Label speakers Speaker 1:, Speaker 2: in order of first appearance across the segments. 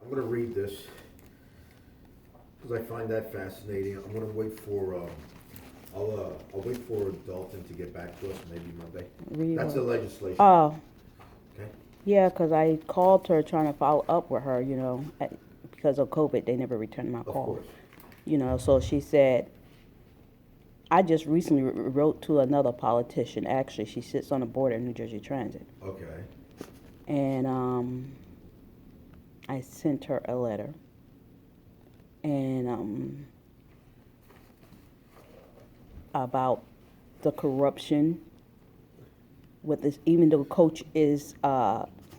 Speaker 1: I'm gonna read this because I find that fascinating. I'm gonna wait for, I'll wait for Dalton to get back to us, maybe Monday.
Speaker 2: Read
Speaker 1: That's the
Speaker 2: what?
Speaker 1: legislation,
Speaker 2: Oh,
Speaker 1: okay?
Speaker 2: yeah, 'cause I called her trying to follow up with her, because of COVID, they never returned my
Speaker 1: Of
Speaker 2: call.
Speaker 1: course.
Speaker 2: So she said, I just recently wrote to another politician. Actually, she sits on the board of New Jersey Transit.
Speaker 1: Okay,
Speaker 2: And I sent her a letter. And about the corruption with this, even though coach is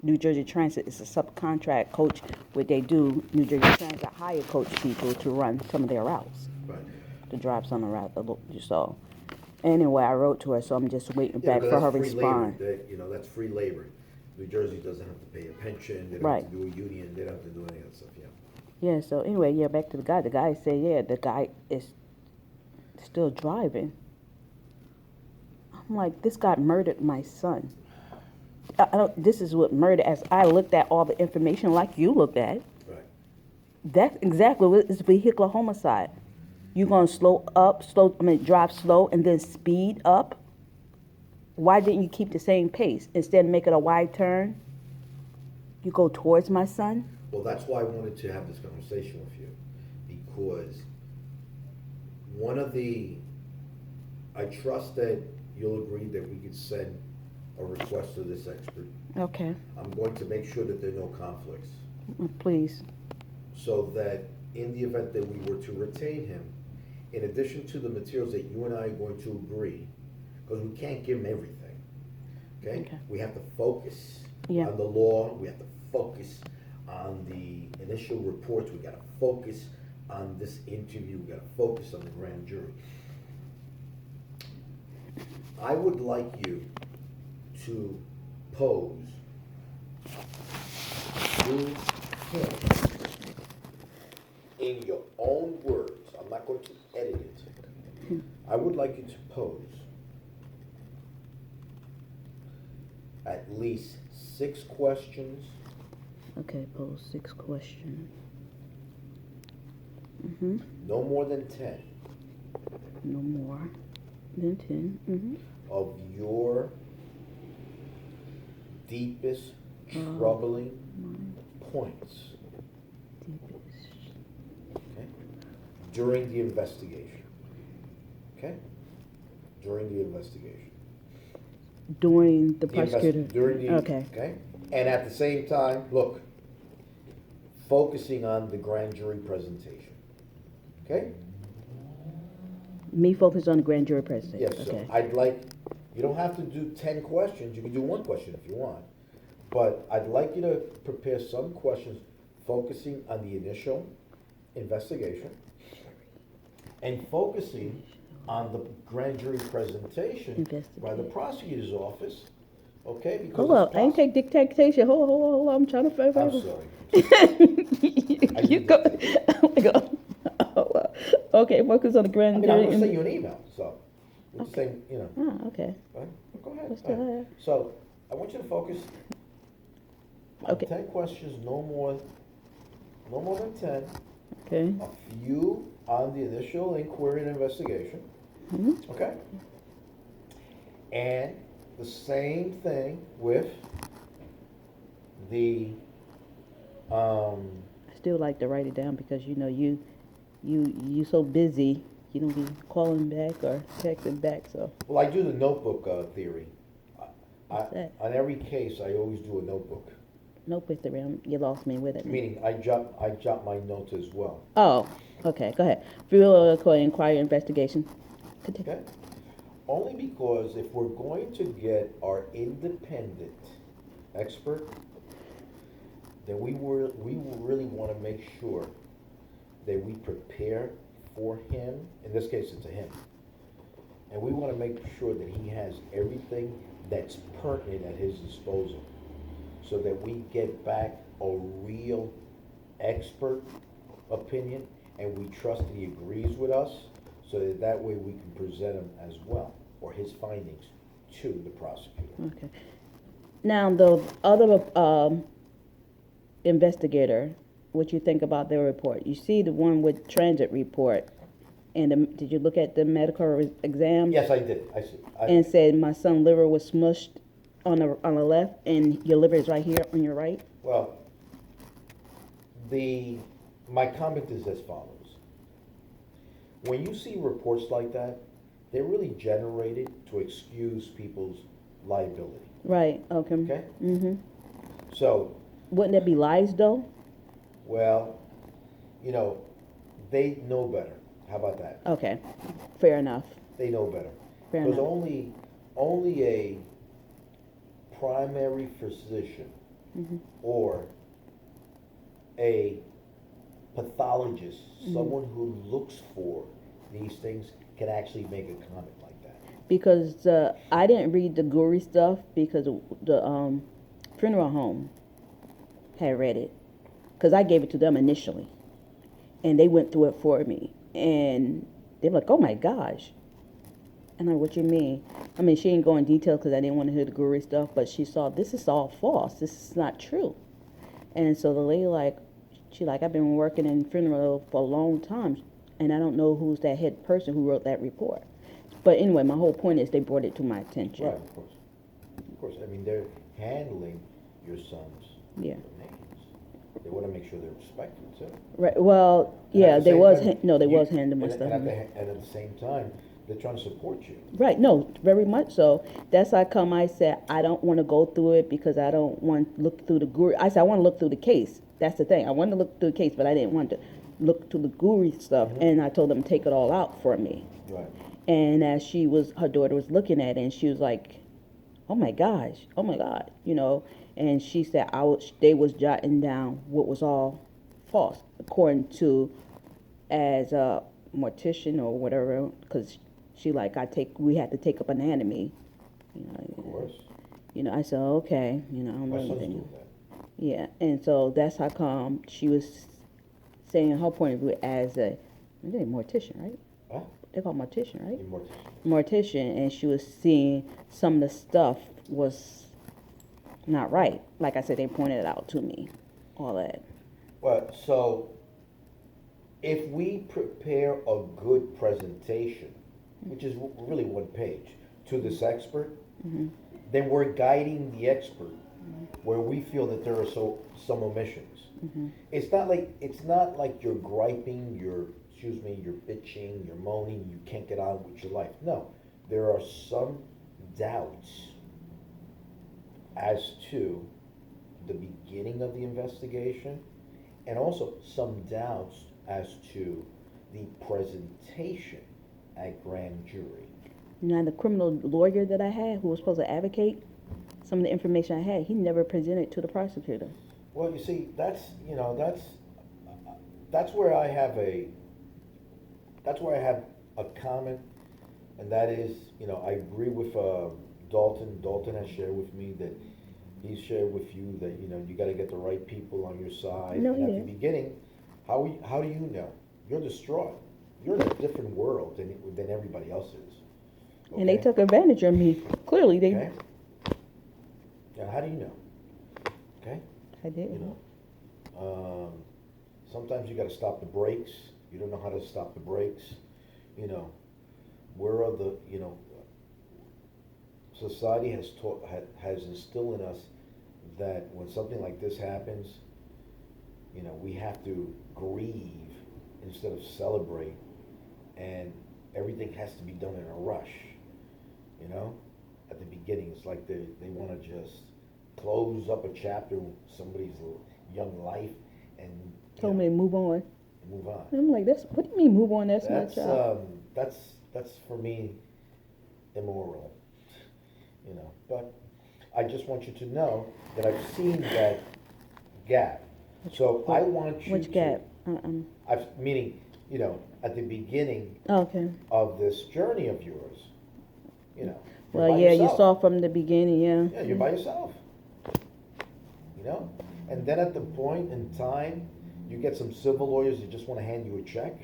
Speaker 2: New Jersey Transit is a subcontract coach, what they do, New Jersey Transit hire coach people to run some of their routes,
Speaker 1: right.
Speaker 2: to drive some of the route. So anyway, I wrote to her, so I'm just waiting
Speaker 1: Yeah,
Speaker 2: back
Speaker 1: because
Speaker 2: for her
Speaker 1: that's free labor,
Speaker 2: response.
Speaker 1: that's free labor. New Jersey doesn't have to pay a pension, they don't have
Speaker 2: Right.
Speaker 1: to do a union, they don't have to do any of that stuff, yeah.
Speaker 2: Yeah. So anyway, yeah, back to the guy. The guy said, yeah, the guy is still driving. I'm like, this guy murdered my son. I don't, this is what murder, as I looked at all the information like you looked at,
Speaker 1: Right.
Speaker 2: that's exactly what is vehicular homicide. You're gonna drive slow and then speed up? Why didn't you keep the same pace? Instead of making a wide turn, you go towards my son?
Speaker 1: Well, that's why I wanted to have this conversation with you, because one of the, I trust that you'll agree that we could send a request to this expert.
Speaker 2: Okay,
Speaker 1: I'm going to make sure that there are no conflicts,
Speaker 2: please.
Speaker 1: so that in the event that we were to retain him, in addition to the materials that you and I are going to agree, because we can't give him everything, okay?
Speaker 2: Okay.
Speaker 1: We have to focus
Speaker 2: Yeah.
Speaker 1: on the law, we have to focus on the initial reports, we gotta focus on this interview, we gotta focus on the grand jury. I would like you to pose to him in your own words. I'm not going to edit it. I would like you to pose at least 6 questions,
Speaker 2: Okay, pose 6 questions.
Speaker 1: no more than 10,
Speaker 2: No more than 10.
Speaker 1: of your deepest, troubling points, okay, during the investigation. Okay? During the investigation.
Speaker 2: During the
Speaker 1: The invest-
Speaker 2: prosecutor.
Speaker 1: During the,
Speaker 2: Okay.
Speaker 1: okay? And at the same time, look, focusing on the grand jury presentation. Okay?
Speaker 2: Me focus on the grand jury president.
Speaker 1: Yes, so
Speaker 2: Okay.
Speaker 1: I'd like, you don't have to do 10 questions, you can do 1 question if you want. But I'd like you to prepare some questions focusing on the initial investigation and focusing on the grand jury presentation by the prosecutor's office, okay? Because
Speaker 2: Hold up,
Speaker 1: it's
Speaker 2: I ain't take dictation. Hold on, I'm trying to find
Speaker 1: I'm
Speaker 2: out.
Speaker 1: sorry.
Speaker 2: You go. Oh my God. Okay, focus on the
Speaker 1: I
Speaker 2: grand
Speaker 1: mean, I'm
Speaker 2: jury.
Speaker 1: gonna send you an email, so, with the same,
Speaker 2: Ah, okay.
Speaker 1: right? Go ahead.
Speaker 2: Let's
Speaker 1: go
Speaker 2: do
Speaker 1: ahead.
Speaker 2: it.
Speaker 1: So, I want you to focus on
Speaker 2: Okay.
Speaker 1: 10 questions, no more than 10.
Speaker 2: Okay.
Speaker 1: A few on the initial inquiry and investigation, okay? And the same thing with the,
Speaker 2: I still like to write it down because you so busy. You don't be calling back or texting back. So
Speaker 1: well, I do the notebook theory.
Speaker 2: What's that?
Speaker 1: On every case, I always do a notebook,
Speaker 2: nope, with the round. You lost me with it.
Speaker 1: meaning I jot my notes as well,
Speaker 2: Oh, okay. Go ahead. Field inquiry investigation. Continue.
Speaker 1: okay? Only because if we're going to get our independent expert, then we will really want to make sure that we prepare for him, in this case it's a him, and we want to make sure that he has everything that's pertinent at his disposal, so that we get back a real expert opinion, and we trust that he agrees with us, so that way we can present him as well, or his findings, to the prosecutor.
Speaker 2: Okay. Now the other investigator what you think about their report. You see the one with transit report, and did you look at the medical exam?
Speaker 1: Yes, I did, I see.
Speaker 2: And said my son's liver was smushed on the left, and your liver is right here on your right.
Speaker 1: Well, my comment is as follows. When you see reports like that, they're really generated to excuse people's liability,
Speaker 2: Right. Okay.
Speaker 1: okay?
Speaker 2: Mm-hmm.
Speaker 1: So,
Speaker 2: Wouldn't that be lies though?
Speaker 1: well, you know, they know better. How about that?
Speaker 2: Okay. Fair enough.
Speaker 1: They know better.
Speaker 2: Fair
Speaker 1: Because
Speaker 2: enough.
Speaker 1: only a primary physician
Speaker 2: Mm-hmm.
Speaker 1: or a pathologist,
Speaker 2: Mm-hmm.
Speaker 1: someone who looks for these things, can actually make a comment like that.
Speaker 2: Because I didn't read the gory stuff because the funeral home had read it. Because I gave it to them initially, and they went through it for me, and they were like, "Oh my gosh." And I'm like, "What you mean?" I mean, she didn't go in detail because I didn't want to hear the gory stuff, but she saw this is all false. This is not true. And so the lady I've been working in funeral for a long time, and I don't know who's that head person who wrote that report. But anyway, my whole point is they brought it to my attention.
Speaker 1: Right, of course. Of course. I mean, they're handling your son's
Speaker 2: Yeah.
Speaker 1: remains. They want to make sure they're respected too.
Speaker 2: Right. Well,
Speaker 1: And
Speaker 2: yeah,
Speaker 1: at the
Speaker 2: they
Speaker 1: same
Speaker 2: was
Speaker 1: time,
Speaker 2: no, they
Speaker 1: you-
Speaker 2: was handling my
Speaker 1: and-
Speaker 2: stuff.
Speaker 1: and at the same time, they're trying to support you.
Speaker 2: Right. No, very much so. That's how come I said I don't want to go through it because I don't want to look through the guru. I said I want to look through the case. That's the thing. I wanted to look through the case, but I didn't want to look through the guru stuff.
Speaker 1: Mhm.
Speaker 2: And I told them to take it all out for me.
Speaker 1: Right.
Speaker 2: And as her daughter was looking at it, and she was like, "Oh my gosh, oh my God," you know. And she said they was jotting down what was all false, according to as a mortician or whatever, because we had to take up anatomy, you
Speaker 1: Of
Speaker 2: know.
Speaker 1: course.
Speaker 2: You know, I said okay, you know, I don't
Speaker 1: My
Speaker 2: know
Speaker 1: son's
Speaker 2: anything.
Speaker 1: doing that.
Speaker 2: Yeah, and so that's how come she was saying her point of view as they're a mortician, right?
Speaker 1: Huh?
Speaker 2: They call mortician, right?
Speaker 1: Immortician.
Speaker 2: Mortician, and she was seeing some of the stuff was not right. Like I said, they pointed it out to me, all that.
Speaker 1: Well, so if we prepare a good presentation, which is really one page, to this expert,
Speaker 2: Mm-hmm.
Speaker 1: then we're guiding the expert where we feel that there are some omissions.
Speaker 2: Mm-hmm.
Speaker 1: It's not like you're griping, you're bitching, you're moaning, you can't get on with your life. No, there are some doubts as to the beginning of the investigation, and also some doubts as to the presentation at grand jury.
Speaker 2: Now, the criminal lawyer that I had, who was supposed to advocate some of the information I had, he never presented to the prosecutor.
Speaker 1: Well, you see, that's where I have a comment, and that is, I agree with Dalton. Dalton has shared with me that he's shared with you that you got to get the right people on your side.
Speaker 2: No,
Speaker 1: and
Speaker 2: he
Speaker 1: at the
Speaker 2: didn't.
Speaker 1: beginning, how do you know? You're distraught. You're in a different world than everybody else is.
Speaker 2: And they
Speaker 1: Okay?
Speaker 2: took advantage of me. Clearly, they.
Speaker 1: Okay. Now, how do you know? Okay.
Speaker 2: I did.
Speaker 1: You know, sometimes you got to stop the brakes. You don't know how to stop the brakes. Where are the society has instilled in us that when something like this happens, we have to grieve instead of celebrate, and everything has to be done in a rush. At the beginning, it's like they want to just close up a chapter in somebody's young life and
Speaker 2: Told me to move on.
Speaker 1: move on.
Speaker 2: And I'm like, what do you mean move on? That's my child.
Speaker 1: That's for me immoral. But I just want you to know that I've seen that gap. So I want you
Speaker 2: Which
Speaker 1: to.
Speaker 2: gap?
Speaker 1: Meaning, at the beginning
Speaker 2: Okay.
Speaker 1: of this journey of yours, you're
Speaker 2: Well,
Speaker 1: by
Speaker 2: yeah, you
Speaker 1: yourself.
Speaker 2: saw from the beginning, yeah.
Speaker 1: Yeah, you're by yourself. And then at the point in time, you get some civil lawyers that just want to hand you a check.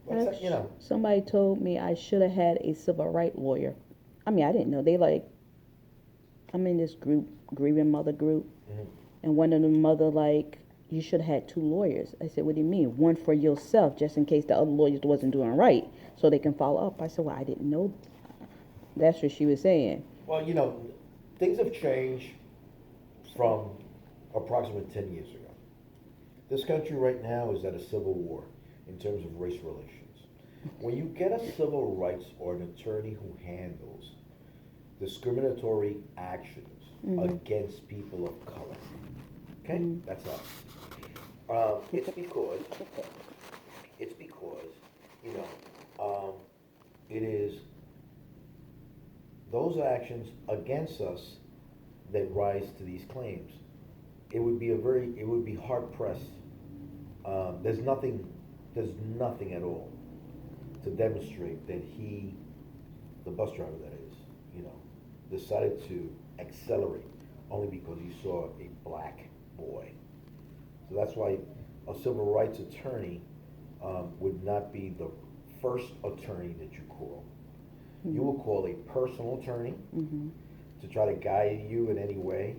Speaker 1: What's that,
Speaker 2: Somebody told me I should have had a civil rights lawyer. I mean, I didn't know. I'm in this group, grieving mother group,
Speaker 1: Mhm.
Speaker 2: and one of the mother you should have had two lawyers. I said, what do you mean? One for yourself, just in case the other lawyers wasn't doing right, so they can follow up. I said, well, I didn't know. That's what she was saying.
Speaker 1: Well, you know, things have changed from approximately 10 years ago. This country right now is at a civil war in terms of race relations. When you get a civil rights or an attorney who handles discriminatory actions against people of color, okay, that's us. It's because, you know, it is those actions against us that rise to these claims. It would be hard pressed. There's nothing at all to demonstrate that the bus driver that is, you know, decided to accelerate only because he saw a black boy. So that's why a civil rights attorney would not be the first attorney that you call. You will call a personal attorney to try to guide you in any way,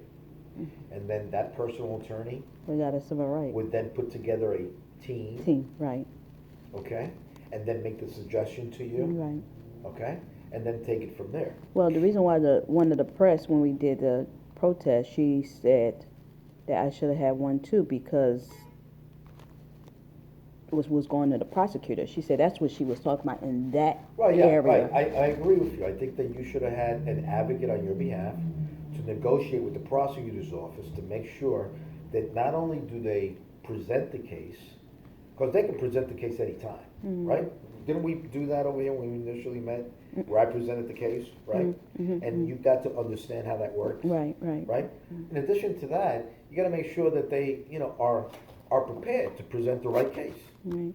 Speaker 1: and then that personal attorney
Speaker 2: We got a civil right.
Speaker 1: would then put together a team,
Speaker 2: Team, right,
Speaker 1: okay, and then make the suggestion to you,
Speaker 2: right.
Speaker 1: okay, and then take it from there.
Speaker 2: Well, the reason why one of the press, when we did the protest, she said that I should have had one too, because it was going to the prosecutor. She said that's what she was talking about in that
Speaker 1: Right, yeah,
Speaker 2: area.
Speaker 1: right. I agree with you. I think that you should have had an advocate on your behalf to negotiate with the prosecutor's office to make sure that not only do they present the case, because they can present the case anytime, right? Didn't we do that over here when we initially met, where I presented the case, right? And you got to understand how that works.
Speaker 2: Right.
Speaker 1: Right? In addition to that, you gotta make sure that they, you know, are prepared to present the right case.
Speaker 2: Right.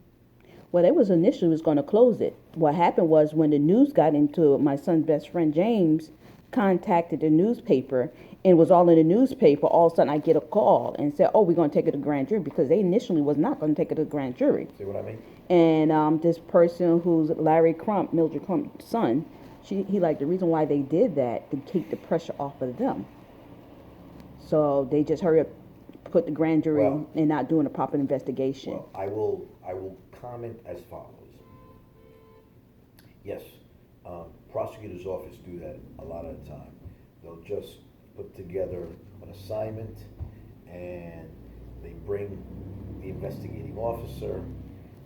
Speaker 2: Well, they was initially going to close it. What happened was when the news got into it, my son's best friend James contacted the newspaper, and it was all in the newspaper. All of a sudden, I get a call and said, "Oh, we're going to take it to grand jury," because they initially was not going to take it to grand jury.
Speaker 1: See what I mean?
Speaker 2: And this person who's Larry Crump, Mildred Crump's son, he like the reason why they did that to keep the pressure off of them. So they just hurry up, put the grand jury
Speaker 1: Well-
Speaker 2: and not doing a proper investigation.
Speaker 1: Well, I will comment as follows. Yes, prosecutor's office do that a lot of the time. They'll just put together an assignment and they bring the investigating officer,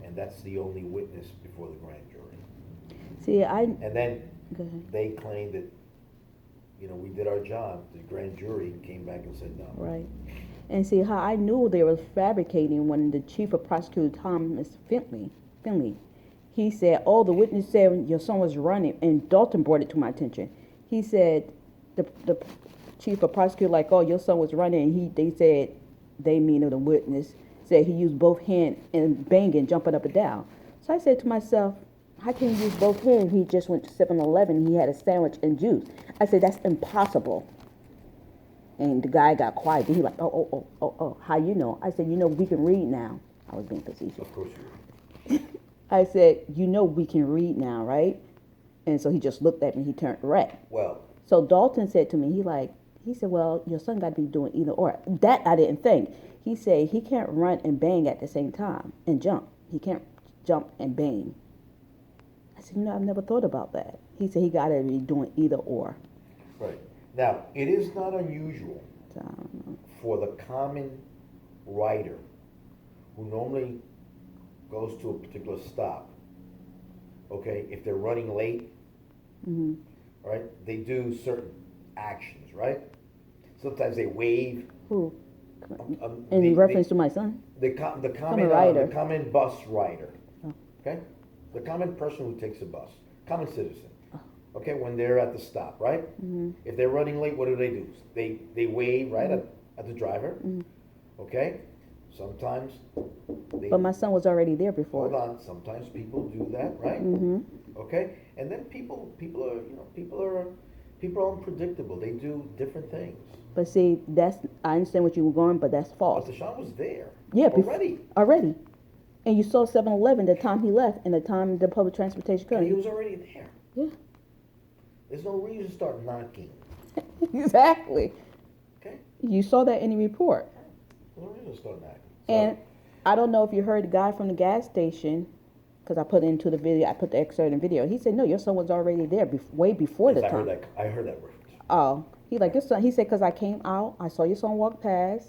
Speaker 1: and that's the only witness before the grand jury.
Speaker 2: See,
Speaker 1: And then
Speaker 2: Go ahead.
Speaker 1: they claim that, you know, we did our job. The grand jury came back and said no.
Speaker 2: Right. And see how I knew they were fabricating when the chief of prosecutor Thomas Finley, he said, "Oh, the witness said your son was running," and Dalton brought it to my attention. He said, the chief of prosecutor like, "Oh, your son was running," and they said, they meaning the witness said he used both hands and banging, jumping up and down. So I said to myself, how can he use both hands? He just went to 7-Eleven. He had a sandwich and juice. I said that's impossible. And the guy got quiet. He like, oh, how you know? I said, we can read now. I was being facetious.
Speaker 1: Of course you would.
Speaker 2: I said, we can read now, right? And so he just looked at me. He turned red.
Speaker 1: Well,
Speaker 2: So Dalton said to me, he said, well, your son got to be doing either or. That I didn't think. He said he can't run and bang at the same time and jump. He can't jump and bang. I said, I've never thought about that. He said he got to be doing either or.
Speaker 1: right. Now, it is not unusual
Speaker 2: So, I don't know.
Speaker 1: for the common rider who normally goes to a particular stop, okay, if they're running late, right, they do certain actions, right? Sometimes they wave.
Speaker 2: Who?
Speaker 1: um,
Speaker 2: In reference to my son?
Speaker 1: the
Speaker 2: Common rider.
Speaker 1: the common bus rider,
Speaker 2: Oh.
Speaker 1: okay? The common person who takes a bus, common citizen, okay, when they're at the stop, right? If they're running late, what do? They wave, right, at the driver, okay? Sometimes they,
Speaker 2: But my son was already there before.
Speaker 1: hold on, sometimes people do that, right? Okay, and then people are unpredictable, they do different things.
Speaker 2: But see, I understand what you were going, but that's
Speaker 1: But
Speaker 2: false.
Speaker 1: Deshaun was there,
Speaker 2: Yeah,
Speaker 1: already,
Speaker 2: And you saw 7-Eleven the time he left and the time the public transportation
Speaker 1: and he
Speaker 2: came.
Speaker 1: was already there.
Speaker 2: Yeah,
Speaker 1: There's no reason to start knocking,
Speaker 2: exactly.
Speaker 1: okay?
Speaker 2: You saw that in the report.
Speaker 1: There's no reason to start knocking.
Speaker 2: And I don't know if you heard the guy from the gas station, because I put into the video, I put the excerpt in video. He said, no, your son was already there way before the
Speaker 1: Yes,
Speaker 2: time.
Speaker 1: I heard that reference.
Speaker 2: Oh, he like your son. He said, because I came out, I saw your son walk past,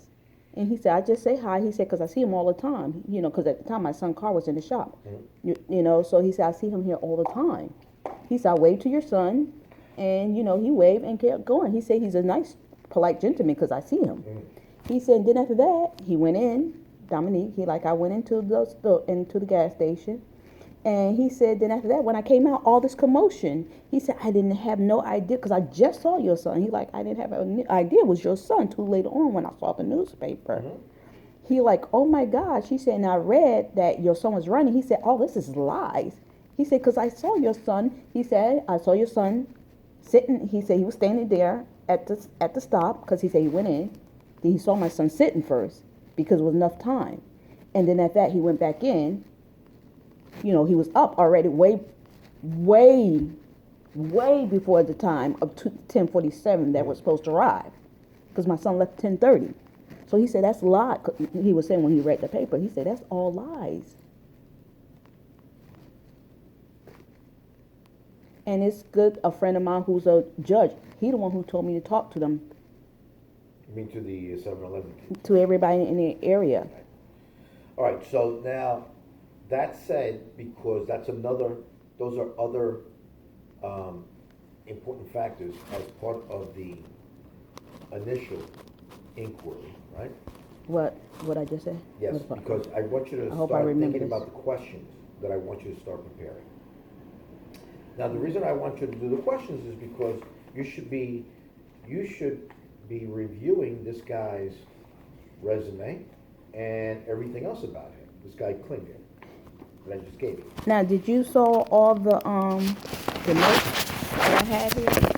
Speaker 2: and he said, I just say hi. He said, because I see him all the time. You know, because at the time my son's car was in the shop.
Speaker 1: Mm-hmm.
Speaker 2: You know, so he said, I see him here all the time. He said, I waved to your son, and you know, he waved and kept going. He said he's a nice, polite gentleman because I see him.
Speaker 1: Mm-hmm.
Speaker 2: He said, then after that, he went in. Dominique, I went into the gas station. And he said, then after that, when I came out, all this commotion, he said, I didn't have no idea, because I just saw your son. He like, I didn't have an idea it was your son till later on when I saw the newspaper.
Speaker 1: Mm-hmm.
Speaker 2: He like, oh my gosh. He said, and I read that your son was running. He said, oh, this is lies. He said, because I saw your son. He said, I saw your son sitting. He said he was standing there at the stop, because he said he went in. Then he saw my son sitting first, because it was enough time. And then at that, he went back in. You know, he was up already way before the time of 10:47 that was supposed to arrive, because my son left 10:30. So he said that's a lie. He was saying when he read the paper, he said that's all lies. And it's good. A friend of mine who's a judge, he the one who told me to talk to them,
Speaker 1: You mean to the 7-Eleven?
Speaker 2: to everybody in the area.
Speaker 1: All right, so now, that said, because those are other important factors as part of the initial inquiry, right?
Speaker 2: What I just said?
Speaker 1: Yes,
Speaker 2: What about-
Speaker 1: because I want you to
Speaker 2: I hope I
Speaker 1: start
Speaker 2: remember
Speaker 1: thinking
Speaker 2: this.
Speaker 1: about the questions that I want you to start preparing. Now, the reason I want you to do the questions is because you should be reviewing this guy's resume and everything else about him, this guy Klinger, that I just gave you.
Speaker 2: Now, did you saw all the notes that I had here?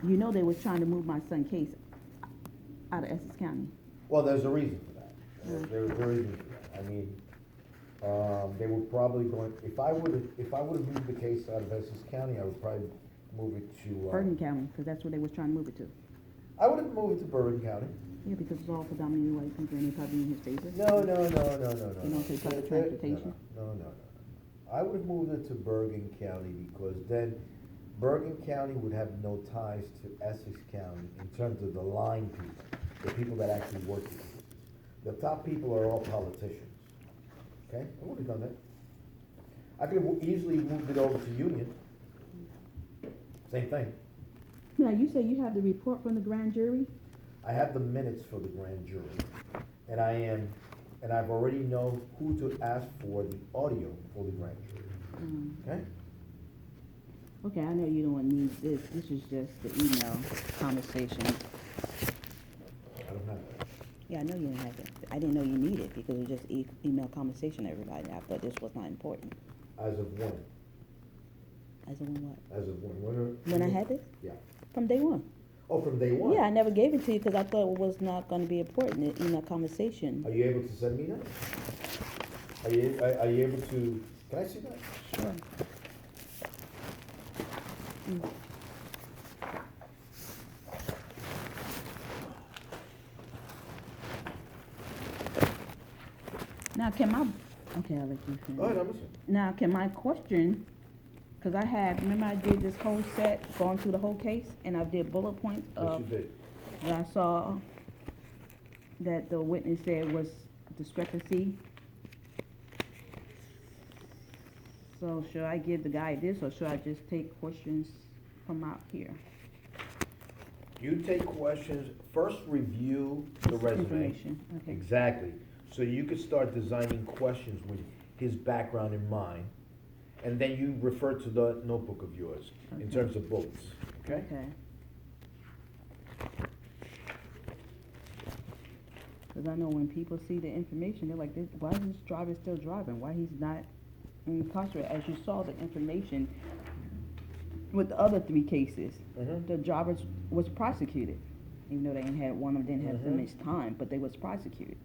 Speaker 2: You know they was trying to move my son's case out of Essex County.
Speaker 1: Well, there's a reason for that. There's a reason for that. I mean, they were probably going, if I would have moved the case out of Essex County, I would probably move it to.
Speaker 2: Bergen County, because that's where they was trying to move it to.
Speaker 1: I would have moved it to Bergen County.
Speaker 2: Yeah, because it's all predominantly white people and they probably in his favor.
Speaker 1: No.
Speaker 2: You don't say public transportation?
Speaker 1: No. I would have moved it to Bergen County because then Bergen County would have no ties to Essex County in terms of the line people, the people that actually work here. The top people are all politicians. Okay? I would have done that. I could have easily moved it over to Union. Same thing.
Speaker 2: Now, you say you have the report from the grand jury?
Speaker 1: I have the minutes for the grand jury, and I've already know who to ask for the audio for the grand jury. Okay?
Speaker 2: Okay, I know you don't need this. This is just the email conversation.
Speaker 1: I don't have that.
Speaker 2: Yeah, I know you didn't have it. I didn't know you needed it because it was just email conversation to everybody. I thought this was not important.
Speaker 1: As of when?
Speaker 2: As in what?
Speaker 1: As of when?
Speaker 2: When I had this?
Speaker 1: Yeah.
Speaker 2: From day one.
Speaker 1: Oh, from day one?
Speaker 2: Yeah, I never gave it to you because I thought it was not going to be important, the email conversation.
Speaker 1: Are you able to send me that? Are you able to, can I see that?
Speaker 2: Sure. Now, okay, I'll let you finish.
Speaker 1: Go ahead, I'm listening.
Speaker 2: Now, can my question, because remember I did this whole set, going through the whole case, and I did bullet points
Speaker 1: Yes,
Speaker 2: of
Speaker 1: you did.
Speaker 2: what I saw that the witness said was discrepancy. So should I give the guy this, or should I just take questions from out here?
Speaker 1: You take questions, first review the
Speaker 2: This
Speaker 1: resume.
Speaker 2: information, okay.
Speaker 1: Exactly. So you could start designing questions with his background in mind, and then you refer to the notebook of yours in
Speaker 2: Okay.
Speaker 1: terms of bullets, okay?
Speaker 2: Okay. Because I know when people see the information, they're like, why is this driver still driving? Why he's not incarcerated? As you saw the information with the other 3 cases,
Speaker 1: Mhm.
Speaker 2: the driver was prosecuted, even though they ain't had one of them didn't have so
Speaker 1: Mhm.
Speaker 2: much time, but they was prosecuted.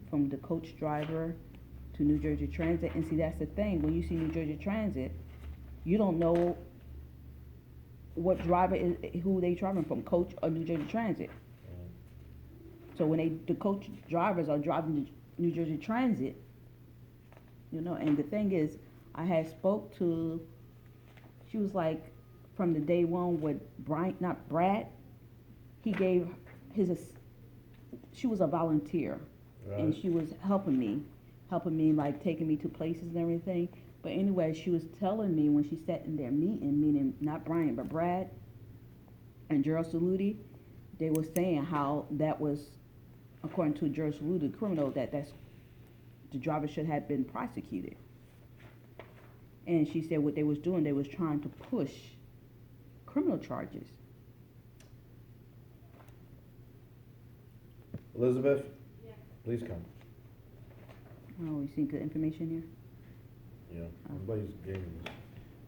Speaker 2: From the coach driver to New Jersey Transit, and see that's the thing, when you see New Jersey Transit, you don't know what driver is, who they driving from, coach or New Jersey Transit. So when the coach drivers are driving the New Jersey Transit, and the thing is, I had spoke to, she was like, from the day one with Brian, not Brad, he gave she was a volunteer, and
Speaker 1: Right.
Speaker 2: she was helping me, like taking me to places and everything. But anyway, she was telling me when she sat in their meeting, not Brian, but Brad and Gerald Saluti, they were saying how that was, according to Gerald Saluti, criminal, that's the driver should have been prosecuted. And she said what they was doing, they was trying to push criminal charges.
Speaker 1: Elizabeth, please come.
Speaker 2: Oh, you see good information here?
Speaker 1: Yeah, everybody's getting this.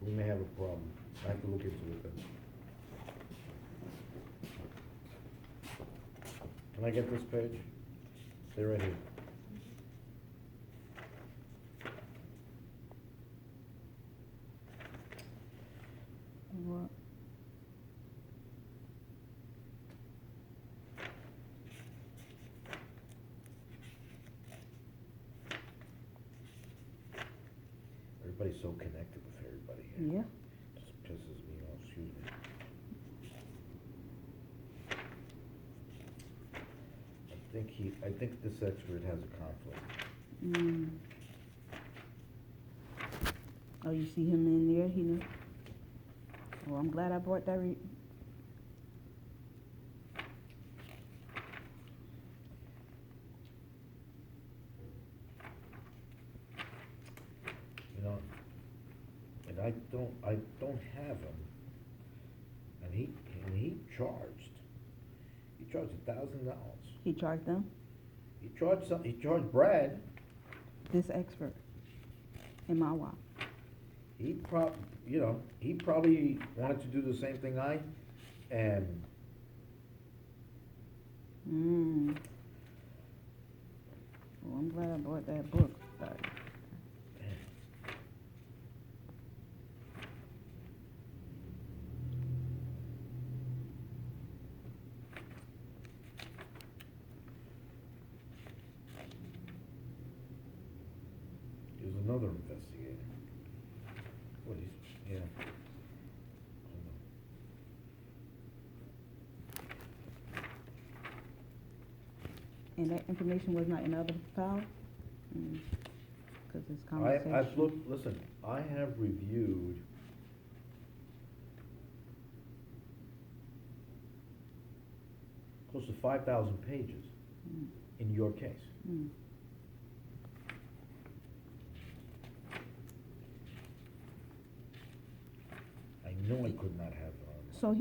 Speaker 1: We may have a problem. I have to look into it then. Can I get this page? Stay right here.
Speaker 2: What?
Speaker 1: Everybody's so connected with everybody here.
Speaker 2: Yeah.
Speaker 1: Just pisses me off, excuse me. I think this expert has a conflict.
Speaker 2: Mm. Oh, you see him in there? He knew. Well, I'm glad I brought that.
Speaker 1: You know, and I don't have him. And he charged $1,000.
Speaker 2: He charged them.
Speaker 1: He charged Brad.
Speaker 2: This expert in my walk.
Speaker 1: He probably wanted to do the same thing and
Speaker 2: Well, I'm glad I bought that book. Sorry.
Speaker 1: he was another investigator. What is, yeah. Hold
Speaker 2: And that information was not in the other file? Because it's
Speaker 1: on.
Speaker 2: conversation.
Speaker 1: I've looked, listen, I have reviewed close to 5,000 pages in your case.
Speaker 2: Mm.
Speaker 1: I know I could not have it on.
Speaker 2: So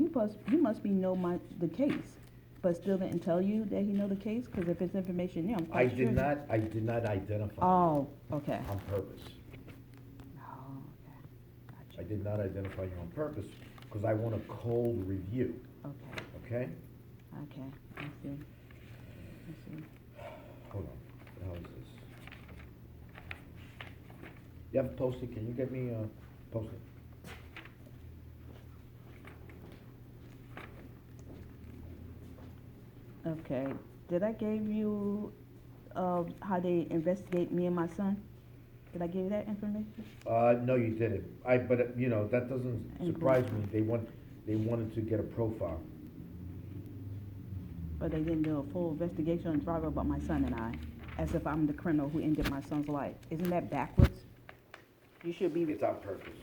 Speaker 2: he must be know the case, but still didn't tell you that he know the case? Because if it's information there, I'm
Speaker 1: I
Speaker 2: quite sure.
Speaker 1: did not identify
Speaker 2: Oh, okay.
Speaker 1: on purpose.
Speaker 2: Oh, okay.
Speaker 1: I
Speaker 2: Gotcha.
Speaker 1: did not identify you on purpose, because I want a cold review,
Speaker 2: Okay,
Speaker 1: okay?
Speaker 2: okay. I see.
Speaker 1: Hold on, what the hell is this? You have a Post-it, can you get me a Post-it?
Speaker 2: Okay. Did I give you how they investigate me and my son? Did I give you that information?
Speaker 1: No, you didn't. But, that doesn't surprise me. They wanted to get a profile.
Speaker 2: But they didn't do a full investigation on the driver about my son and I, as if I'm the criminal who ended my son's life. Isn't that backwards? You should be.
Speaker 1: It's on purpose.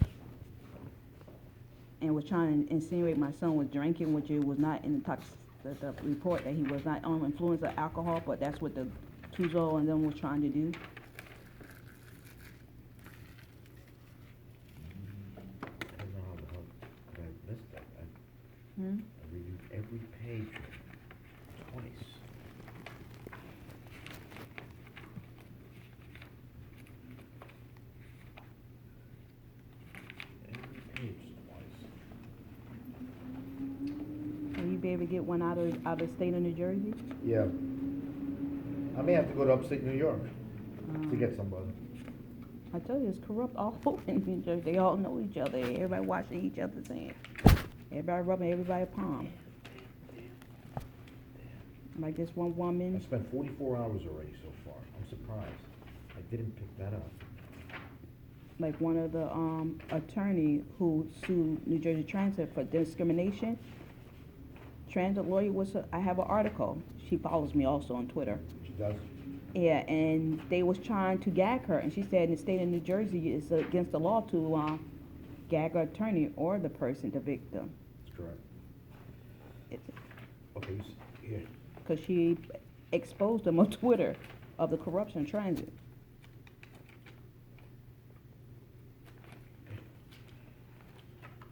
Speaker 2: And was trying to insinuate my son was drinking, which it was not in the report that he was not on influence of alcohol, but that's what the Tuzo and them was trying to do.
Speaker 1: I don't know how the hell could I miss that. I reviewed every page twice. Every page twice.
Speaker 2: Will you be able to get one out of state of New Jersey?
Speaker 1: Yeah. I may have to go to upstate New York to get somebody.
Speaker 2: I tell you, it's corrupt all over in New Jersey. They all know each other. Everybody washing each other's hands. Everybody rubbing everybody's palm. Like this one
Speaker 1: I
Speaker 2: woman,
Speaker 1: spent 44 hours already so far. I'm surprised. I didn't pick that up.
Speaker 2: like one of the attorney who sued New Jersey Transit for discrimination. Transit lawyer I have an article. She follows me also on Twitter.
Speaker 1: She does?
Speaker 2: Yeah, and they was trying to gag her, and she said in the state of New Jersey it's against the law to gag an attorney or the person, the victim.
Speaker 1: That's correct. Okay, here.
Speaker 2: Because she exposed them on Twitter of the corruption in transit.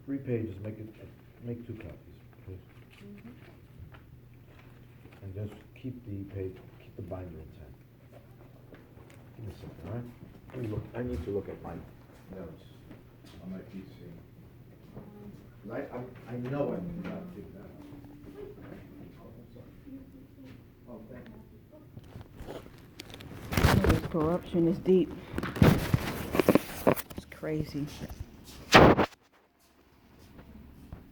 Speaker 1: Three pages, make 2 copies, please. And just keep the binder intact. Give me a second, all right? Let me look, I need to look at my notes on my PC. I know I did not pick that up. Oh, thank you.
Speaker 2: This corruption is deep. It's crazy.